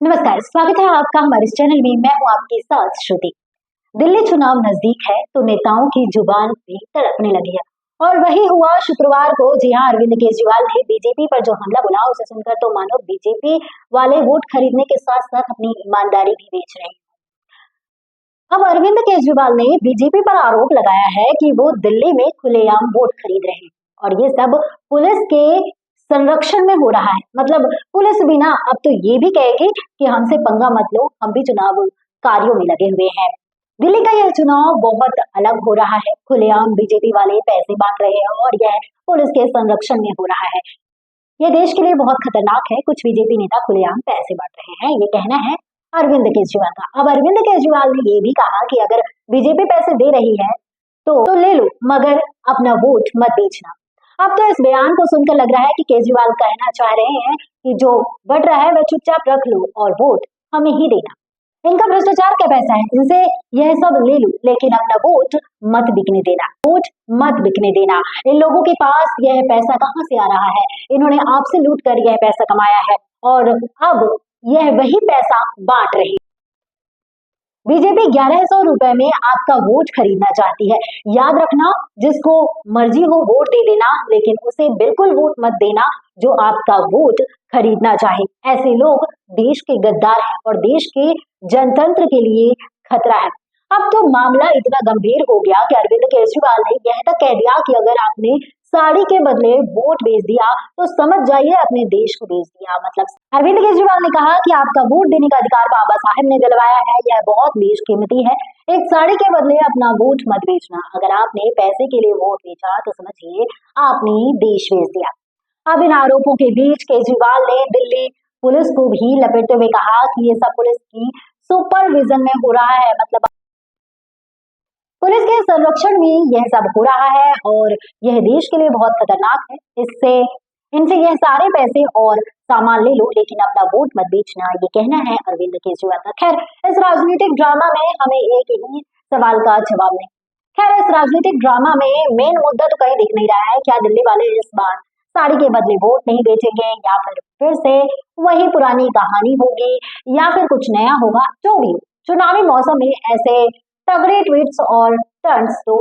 नमस्कार, स्वागत है आपका हमारे इस चैनल में। मैं हूं आपके साथ श्रुति। दिल्ली चुनाव नजदीक है तो नेताओं की जुबान भी तड़पने लगी है और वही हुआ शुक्रवार को। जी हां, अरविंद केजरीवाल ने बीजेपी पर जो हमला बोला उसे सुनकर तो मानो बीजेपी वाले वोट खरीदने के साथ साथ अपनी ईमानदारी भी बेच रहे हैं। अब अरविंद केजरीवाल ने बीजेपी पर आरोप लगाया है कि वो दिल्ली में खुलेआम वोट खरीद रहे हैं और ये सब पुलिस के संरक्षण में हो रहा है। मतलब पुलिस भी ना अब तो ये भी कहेगी कि हमसे पंगा मत लो, हम भी चुनाव कार्यों में लगे हुए हैं। दिल्ली का यह चुनाव बहुत अलग हो रहा है। खुलेआम बीजेपी वाले पैसे बांट रहे हैं और यह पुलिस के संरक्षण में हो रहा है। यह देश के लिए बहुत खतरनाक है। कुछ बीजेपी नेता खुलेआम पैसे बांट रहे हैं, ये कहना है अरविंद केजरीवाल का। अब अरविंद केजरीवाल ने ये भी कहा कि अगर बीजेपी पैसे दे रही है तो ले लो, मगर अपना वोट मत बेचना। अब तो इस बयान को सुनकर लग रहा है कि केजरीवाल कहना चाह रहे हैं कि जो बढ़ रहा है वह चुपचाप रख लो और वोट हमें ही देना। इनका भ्रष्टाचार का पैसा है, इनसे यह सब ले लो लेकिन अपना वोट मत बिकने देना, वोट मत बिकने देना। इन लोगों के पास यह पैसा कहां से आ रहा है? इन्होंने आपसे लूट कर यह पैसा कमाया है और अब यह वही पैसा बांट रही है। बीजेपी 1100 रुपए में आपका वोट खरीदना चाहती है। याद रखना, जिसको मर्जी हो वोट दे देना, लेकिन उसे बिल्कुल वोट मत देना जो आपका वोट खरीदना चाहे। ऐसे लोग देश के गद्दार हैं और देश के जनतंत्र के लिए खतरा है। अब तो मामला इतना गंभीर हो गया कि अरविंद केजरीवाल ने यह तक कह दिया कि अगर आपने साड़ी के बदले वोट बेच दिया तो समझ जाइए अपने देश को बेच दिया। मतलब अरविंद केजरीवाल ने कहा कि आपका वोट देने का अधिकार बाबा साहेब ने दिलवाया है, यह बहुत बेशकीमती है। एक साड़ी के बदले अपना वोट मत बेचना। अगर आपने पैसे के लिए वोट बेचा तो समझिए आपने देश बेच दिया। अब इन आरोपों के बीच केजरीवाल ने दिल्ली पुलिस को भी लपेटते हुए कहा कि ये सब पुलिस की सुपरविजन में हो रहा है। मतलब पुलिस के संरक्षण में यह सब हो रहा है और यह देश के लिए बहुत खतरनाक है। इससे इनसे यह सारे पैसे और सामान ले लो लेकिन अपना वोट मत बेचना, ये कहना है अरविंद केजरीवाल का। खैर, इस राजनीतिक ड्रामा में हमें एक ही सवाल का जवाब नहीं। खैर, इस राजनीतिक ड्रामा में मेन मुद्दा तो कहीं दिख नहीं रहा है। क्या दिल्ली वाले इस बार साड़ी के बदले वोट नहीं बेचेंगे या फिर से वही पुरानी कहानी होगी या फिर कुछ नया होगा? जो भी चुनावी मौसम में ऐसे तगड़े ट्वीट्स और टर्न्स तो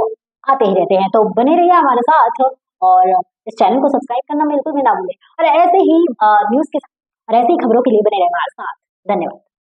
आते ही रहते हैं। तो बने रहिए हमारे साथ और इस चैनल को सब्सक्राइब करना बिल्कुल भी ना भूलें और ऐसे ही न्यूज़ के साथ और ऐसी खबरों के लिए बने रहिए हमारे साथ। धन्यवाद।